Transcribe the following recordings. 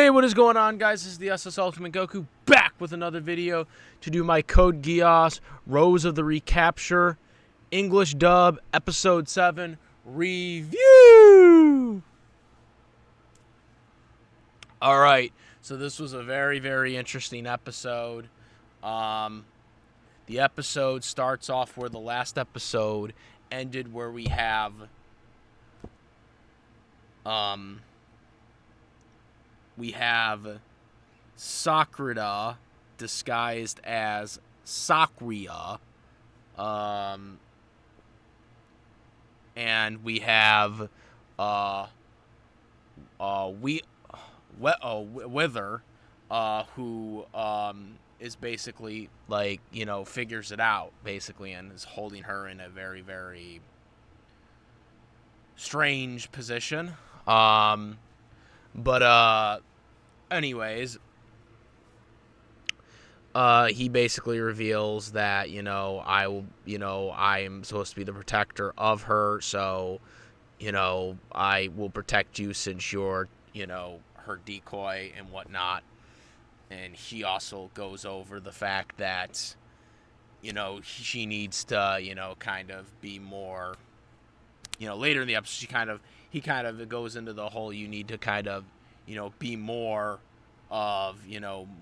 Hey, what is going on, guys? This is the SS Ultimate Goku back with another video to do my Code Geass Rose of the Recapture English dub episode 7 review. Alright, so this was a very, very interesting episode. The episode starts off where the last episode ended, where we have Sakuya disguised as Sakuya, and we have Wither, who is basically like, you know, figures it out basically and is holding her in a very, very strange position. Anyways, he basically reveals that, I am supposed to be the protector of her, so, I will protect you since you're, her decoy and whatnot. And he also goes over the fact that, she needs to, kind of be more, later in the episode, he kind of goes into the whole, you need to kind of, be more of,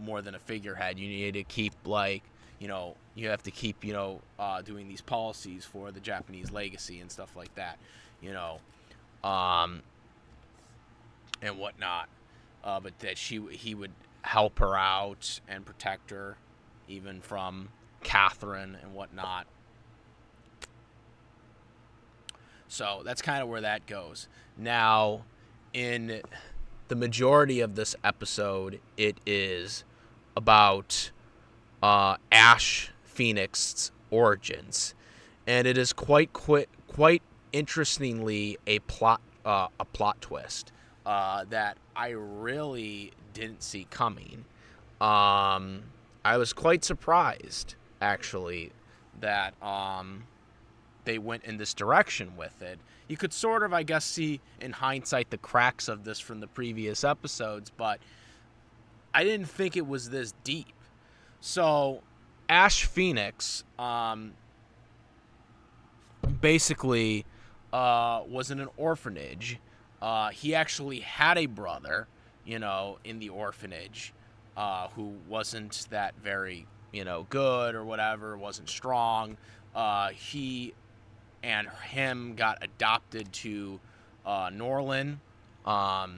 more than a figurehead. You need to keep, like, you have to keep, doing these policies for the Japanese legacy and stuff like that, and whatnot. But that he would help her out and protect her, even from Catherine and whatnot. So that's kind of where that goes. Now, in the majority of this episode, it is about Ash Phoenix's origins, and it is quite interestingly a plot twist that I really didn't see coming. I was quite surprised, actually, that they went in this direction with it. You could sort of, I guess, see in hindsight the cracks of this from the previous episodes, but I didn't think it was this deep. So, Ash Phoenix basically was in an orphanage. He actually had a brother, in the orphanage, who wasn't that very, good or whatever, wasn't strong. He and him got adopted to Norlin, but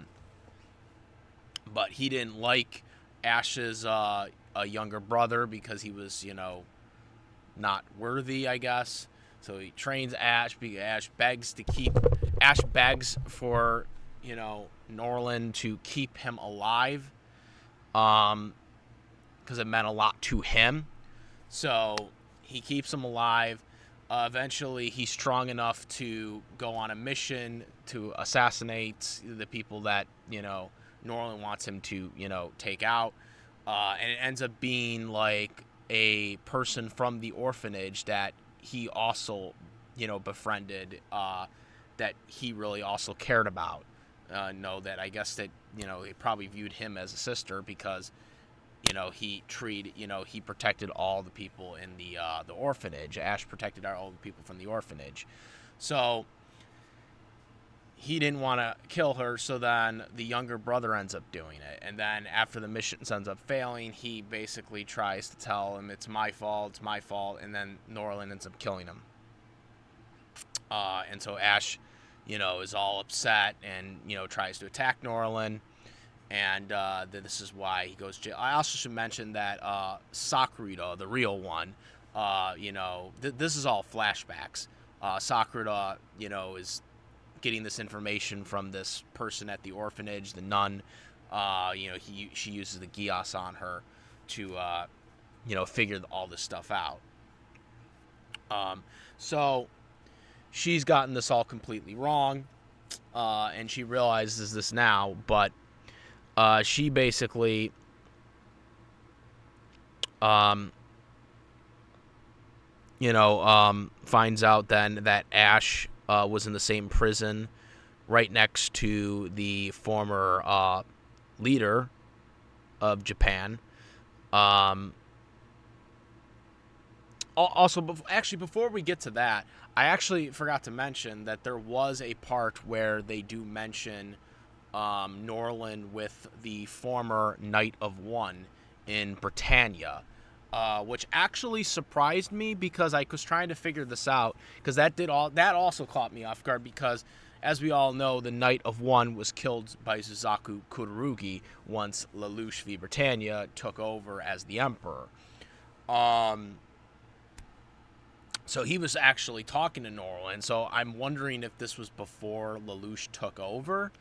he didn't like Ash's a younger brother because he was, not worthy, I guess. So he trains Ash because Ash begs for, Norlin to keep him alive, because it meant a lot to him. So he keeps him alive. Eventually, he's strong enough to go on a mission to assassinate the people that, Norlin wants him to, take out. And it ends up being like a person from the orphanage that he also, befriended, that he really also cared about. That I guess that, he probably viewed him as a sister because, he protected all the people in the orphanage. Ash protected all the people from the orphanage. So he didn't want to kill her, so then the younger brother ends up doing it. And then after the mission ends up failing, he basically tries to tell him, it's my fault, and then Norlin ends up killing him. And so Ash, is all upset and, tries to attack Norlin. And this is why he goes to jail. I also should mention that Sakuya, the real one, this is all flashbacks. Sakuya, is getting this information from this person at the orphanage, the nun. She uses the Geass on her to, figure all this stuff out. So she's gotten this all completely wrong, and she realizes this now, but she basically finds out then that Ash was in the same prison right next to the former leader of Japan. Um, Also, before we get to that, I actually forgot to mention that there was a part where they do mention Norland with the former Knight of One in Britannia, which actually surprised me because I was trying to figure this out, because that also caught me off guard, because as we all know, the Knight of One was killed by Suzaku Kurugi once Lelouch v Britannia took over as the Emperor. So he was actually talking to Norland. So I'm wondering if this was before Lelouch took over,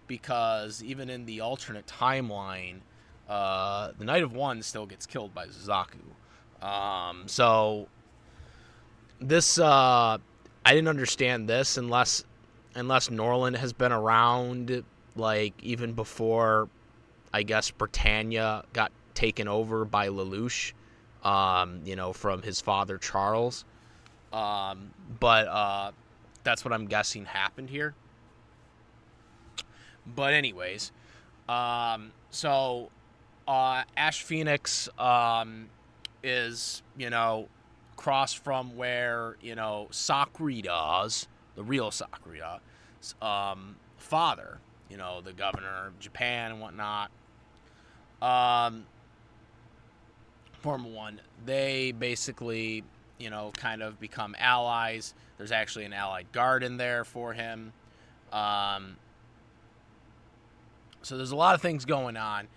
because even in the alternate timeline, the Knight of One still gets killed by Suzaku. So this, I didn't understand this unless Norland has been around, like, even before, I guess, Britannia got taken over by Lelouch, from his father Charles. But that's what I'm guessing happened here. But anyways, so Ash Phoenix is, across from where, Sakuya's, the real Sakuya's, father, the governor of Japan and whatnot. Formula One, they basically, kind of become allies. There's actually an allied guard in there for him. So there's a lot of things going on.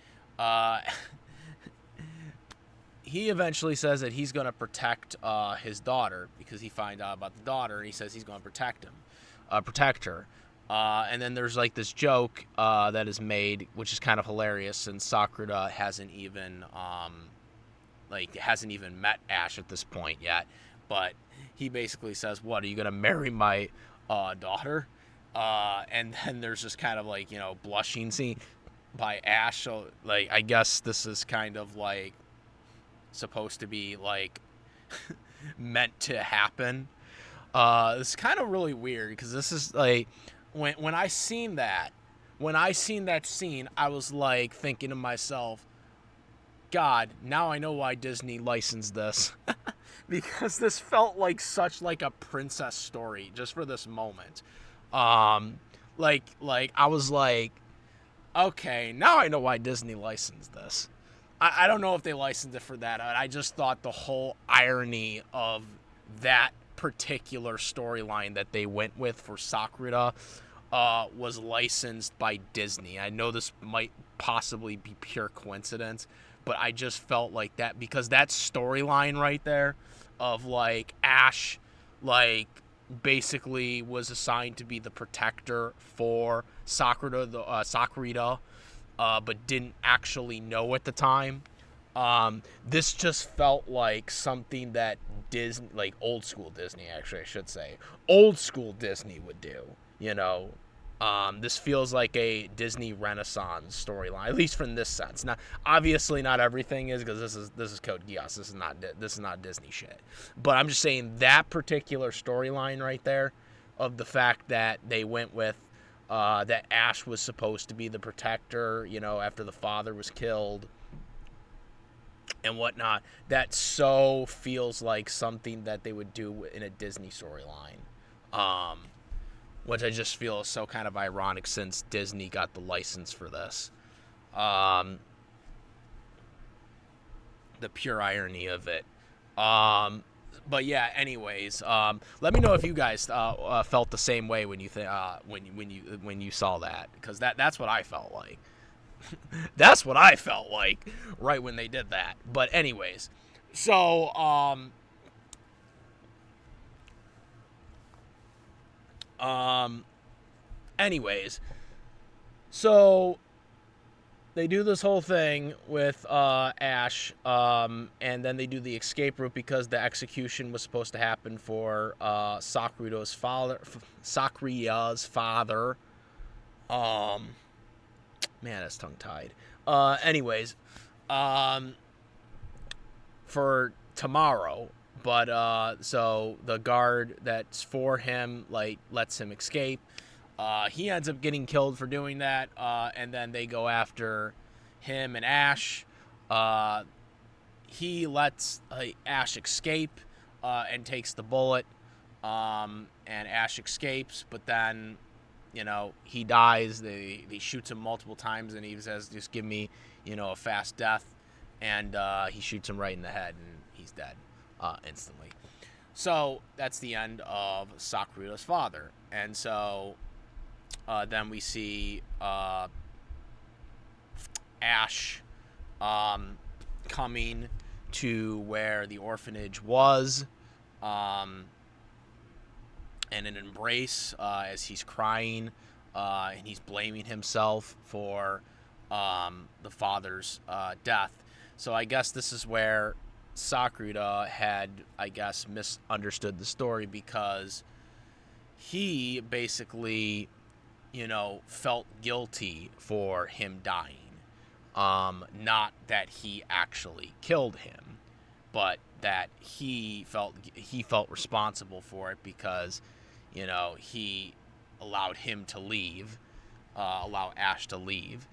He eventually says that he's going to protect his daughter, because he finds out about the daughter, and he says he's going to protect her. And then there's like this joke that is made, which is kind of hilarious, since Sakura hasn't even met Ash at this point yet. But he basically says, "What, are you gonna marry my daughter?" And then there's this kind of like, blushing scene by Ash. So like, I guess this is kind of like supposed to be like meant to happen. It's kind of really weird, because this is like, when I seen that scene, I was like thinking to myself, God, now I know why Disney licensed this. Because this felt like such like a princess story just for this moment. Like I was like, okay, now I know why Disney licensed this. I don't know if they licensed it for that. I just thought the whole irony of that particular storyline that they went with for Sakura was licensed by Disney. I know this might possibly be pure coincidence, but I just felt like that, because that storyline right there of like Ash, like, basically was assigned to be the protector for Sakurita, but didn't actually know at the time. This just felt like something that Disney, like old school Disney, actually, I should say, old school Disney would do. This feels like a Disney Renaissance storyline, at least from this sense. Now, obviously, not everything is, because this is Code Geass. This is not Disney shit. But I'm just saying that particular storyline right there, of the fact that they went with that Ash was supposed to be the protector, after the father was killed and whatnot. That so feels like something that they would do in a Disney storyline. Which I just feel is so kind of ironic, since Disney got the license for this. The pure irony of it. But yeah, anyways, let me know if you guys felt the same way when you when you saw that, because that's what I felt like. That's what I felt like right when they did that. But anyways, so anyways, so they do this whole thing with Ash, and then they do the escape route, because the execution was supposed to happen for Sakuya's father. Man, that's tongue-tied. Anyways, for tomorrow. But so the guard that's for him, like, lets him escape. He ends up getting killed for doing that, and then they go after him and Ash. He lets Ash escape and takes the bullet. And Ash escapes, but then, he dies. They shoots him multiple times, and he says, "Just give me, a fast death." And he shoots him right in the head, and he's dead instantly. So that's the end of Sakura's father. And so then we see Ash coming to where the orphanage was, and an embrace as he's crying, and he's blaming himself for the father's death. So I guess this is where Sakura had, misunderstood the story, because he basically, felt guilty for him dying. Not that he actually killed him, but that he felt responsible for it because, he allowed him to leave, allow Ash to leave.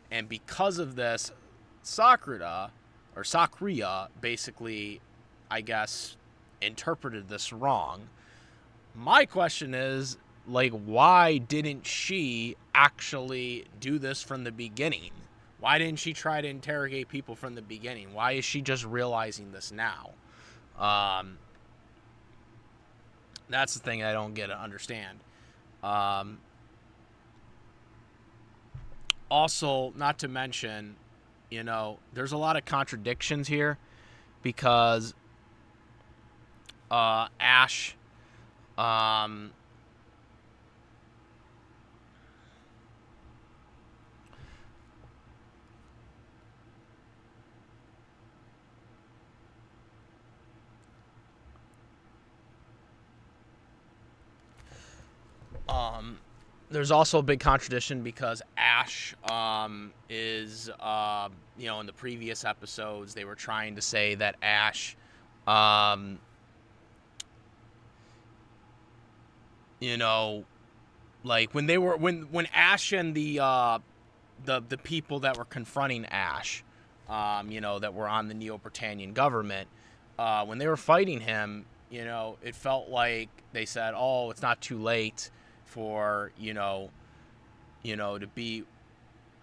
And because of this, Sakuya basically, interpreted this wrong. My question is, why didn't she actually do this from the beginning? Why didn't she try to interrogate people from the beginning? Why is she just realizing this now? That's the thing I don't get to understand. Also, not to mention, there's a lot of contradictions here, because Ash, there's also a big contradiction because Ash is, in the previous episodes, they were trying to say that Ash, when Ash and the people that were confronting Ash, that were on the Neo Britannian government, when they were fighting him, it felt like they said, "Oh, it's not too late for to be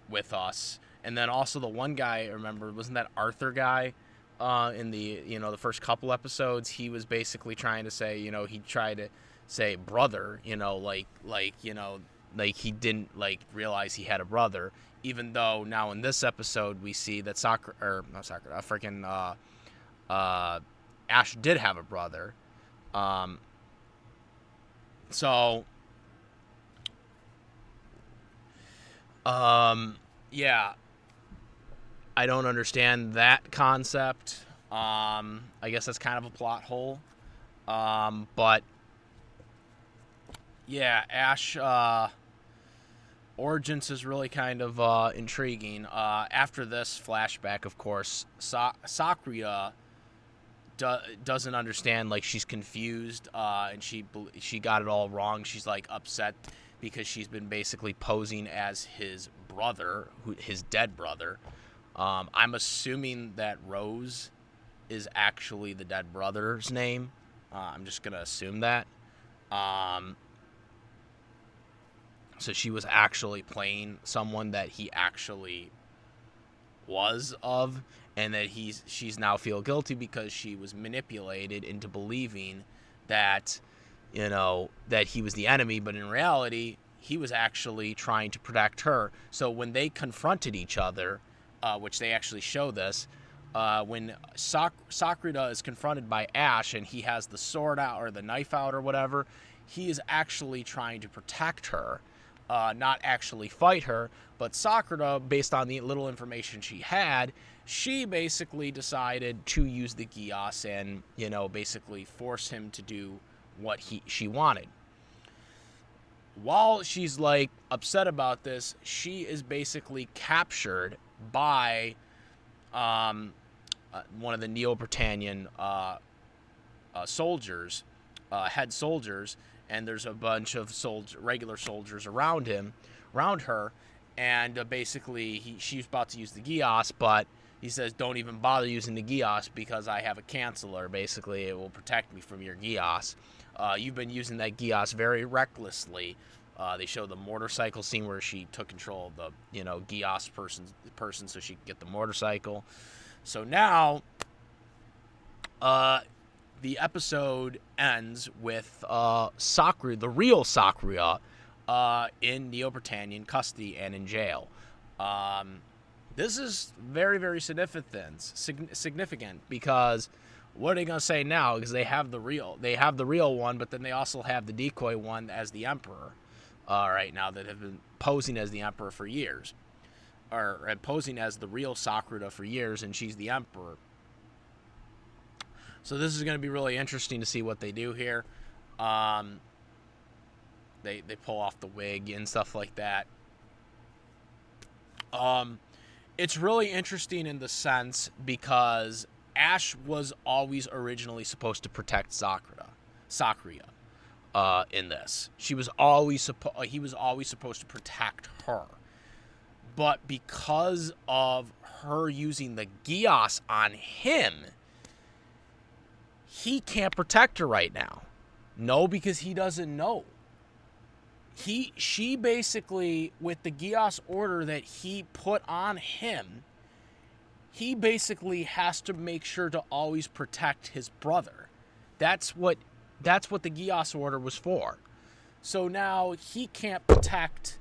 with us." And then also the one guy, I remember, wasn't that Arthur guy in the the first couple episodes? He was basically trying to say, he tried to say brother, he didn't realize he had a brother, even though now in this episode we see that Ash did have a brother. Yeah, I don't understand that concept. I guess that's kind of a plot hole. But yeah, Ash origins is really kind of intriguing. After this flashback, of course, Sakuya doesn't understand. She's confused, and she got it all wrong. She's upset because she's been basically posing as his brother, his dead brother. I'm assuming that Rose is actually the dead brother's name. I'm just gonna assume that. So she was actually playing someone that he actually was of, and that she's now feel guilty because she was manipulated into believing that that he was the enemy, but in reality he was actually trying to protect her. So when they confronted each other, which they actually show this, when Sakura is confronted by Ash and he has the sword out or the knife out or whatever, he is actually trying to protect her, not actually fight her. But Sakura, based on the little information she had, she basically decided to use the Geass and basically force him to do what she wanted. While she's upset about this, she is basically captured by one of the Neo Britannian soldiers, head soldiers, and there's a bunch of regular soldiers around her, and basically she's about to use the Geass, but he says, don't even bother using the Geass because I have a canceller. Basically, it will protect me from your Geass. You've been using that Geass very recklessly. They show the motorcycle scene where she took control of the, Geass person so she could get the motorcycle. So now, the episode ends with Sakuya, the real Sakuya, in Neo Britannian custody and in jail. This is very, very significant because what are they gonna say now? Because they have the real one, but then they also have the decoy one as the Emperor right now that have been posing as the Emperor for years, or posing as the real Sakuya for years, and she's the Emperor. So this is going to be really interesting to see what they do here. They pull off the wig and stuff like that. It's really interesting in the sense because Ash was always originally supposed to protect Sakuya in this. He was always supposed to protect her. But because of her using the Geass on him, he can't protect her right now. No, because he doesn't know. She basically, with the Geass order that he put on him, he basically has to make sure to always protect his brother. That's what the Geass order was for. So now he can't protect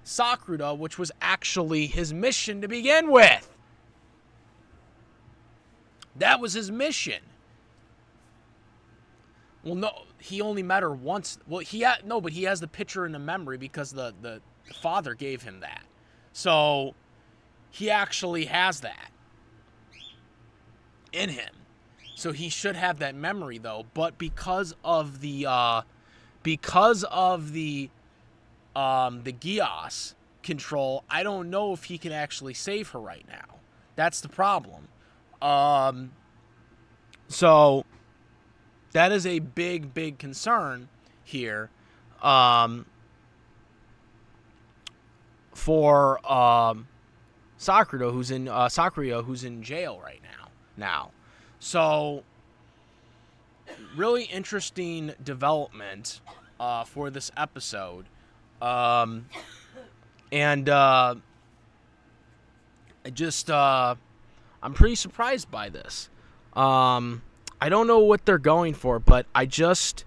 Sakuya, which was actually his mission to begin with. That was his mission. Well, no, he only met her once. Well, but he has the picture in the memory because the father gave him that. So he actually has that in him. So he should have that memory though. But because of the Geass control, I don't know if he can actually save her right now. That's the problem. So that is a big concern here for Sakuya, who's in jail right now. So really interesting development for this episode. I'm pretty surprised by this. I don't know what they're going for, but I just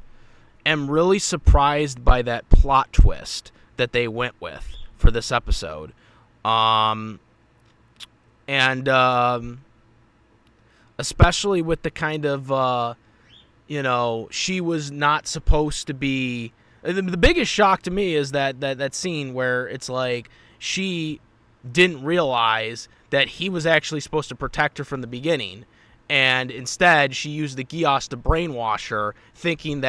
am really surprised by that plot twist that they went with for this episode. Especially with the kind of, she was not supposed to be. The biggest shock to me is that scene where it's like she didn't realize that he was actually supposed to protect her from the beginning. And instead, she used the Geass to brainwash her, thinking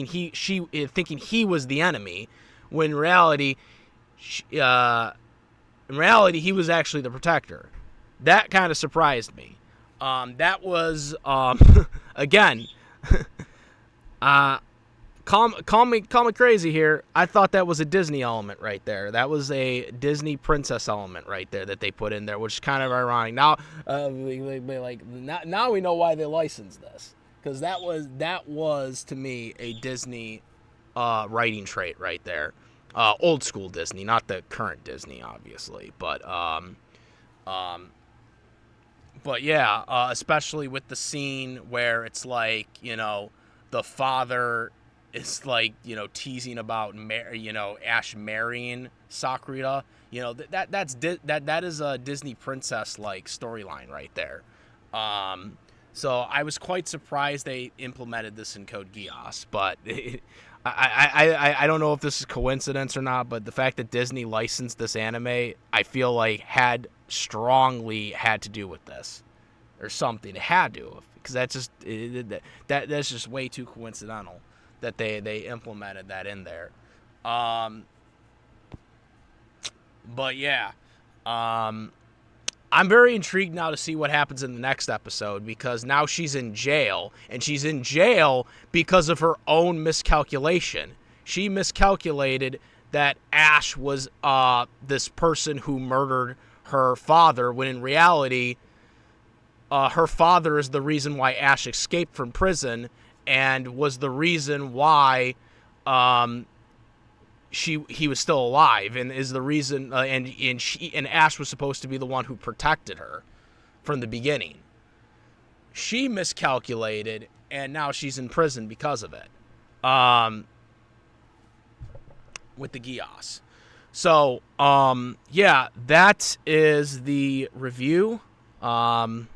he was the enemy, when in reality, he was actually the protector. That kind of surprised me. That was again, call me crazy here. I thought that was a Disney element right there. That was a Disney princess element right there that they put in there, which is kind of ironic. Now, now we know why they licensed this, because that was to me a Disney writing trait right there. Old school Disney, not the current Disney, obviously, but yeah, especially with the scene where it's like, the father is like, teasing about Ash marrying Sakuya. That is a Disney princess like storyline right there. So I was quite surprised they implemented this in Code Geass, but I don't know if this is coincidence or not, but the fact that Disney licensed this anime, I feel like strongly had to do with this or something. It had to, because that's just way too coincidental that they implemented that in there. But yeah, I'm very intrigued now to see what happens in the next episode, because now she's in jail, and she's in jail because of her own miscalculation. She miscalculated that Ash was this person who murdered her father, when in reality, her father is the reason why Ash escaped from prison and was the reason why he was still alive, and is the reason and Ash was supposed to be the one who protected her from the beginning. She miscalculated, and now she's in prison because of it. With the Geass. So, yeah, that is the review. That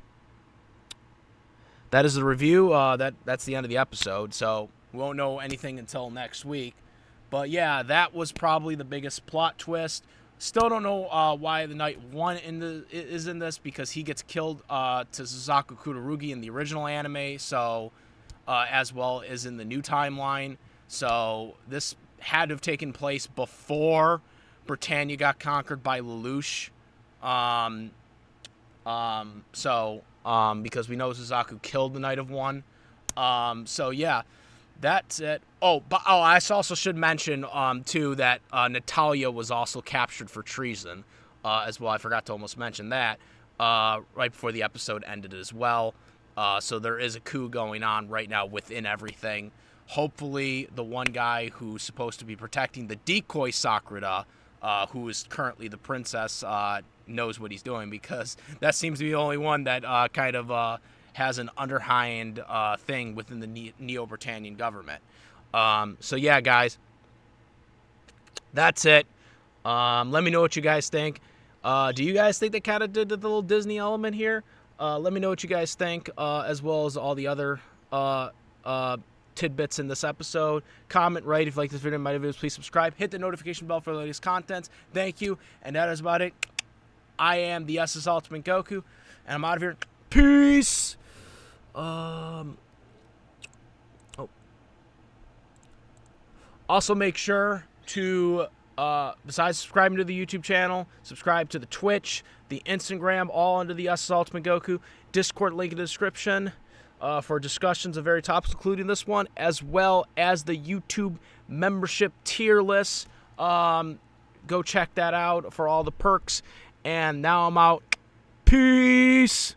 is the review. That's the end of the episode. So we won't know anything until next week. But yeah, that was probably the biggest plot twist. Still don't know why the Knight 1 is in this, because he gets killed to Suzaku Kururugi in the original anime, so as well as in the new timeline. So this had to have taken place before Britannia got conquered by Lelouch. Because we know Suzaku killed the Knight of One. So yeah, that's it. I also should mention too that Natalia was also captured for treason as well. I forgot to almost mention that right before the episode ended as well. So there is a coup going on right now within everything. Hopefully, the one guy who's supposed to be protecting the decoy Sakura, who is currently the princess, knows what he's doing, because that seems to be the only one that kind of has an underhand thing within the Neo Britannian government. So yeah, guys, that's it. Let me know what you guys think. Do you guys think they kind of did the little Disney element here? Let me know what you guys think, as well as all the other tidbits in this episode. Comment, right, if you like this video and my videos, please subscribe. Hit the notification bell for the latest contents. Thank you, and that is about it. I am the SS Ultimate Goku, and I'm out of here. Peace. Also, make sure to, besides subscribing to the YouTube channel, subscribe to the Twitch, the Instagram, all under the SS Ultimate Goku. Discord link in the description for discussions of various topics, including this one, as well as the YouTube membership tier list. Go check that out for all the perks. And now I'm out. Peace.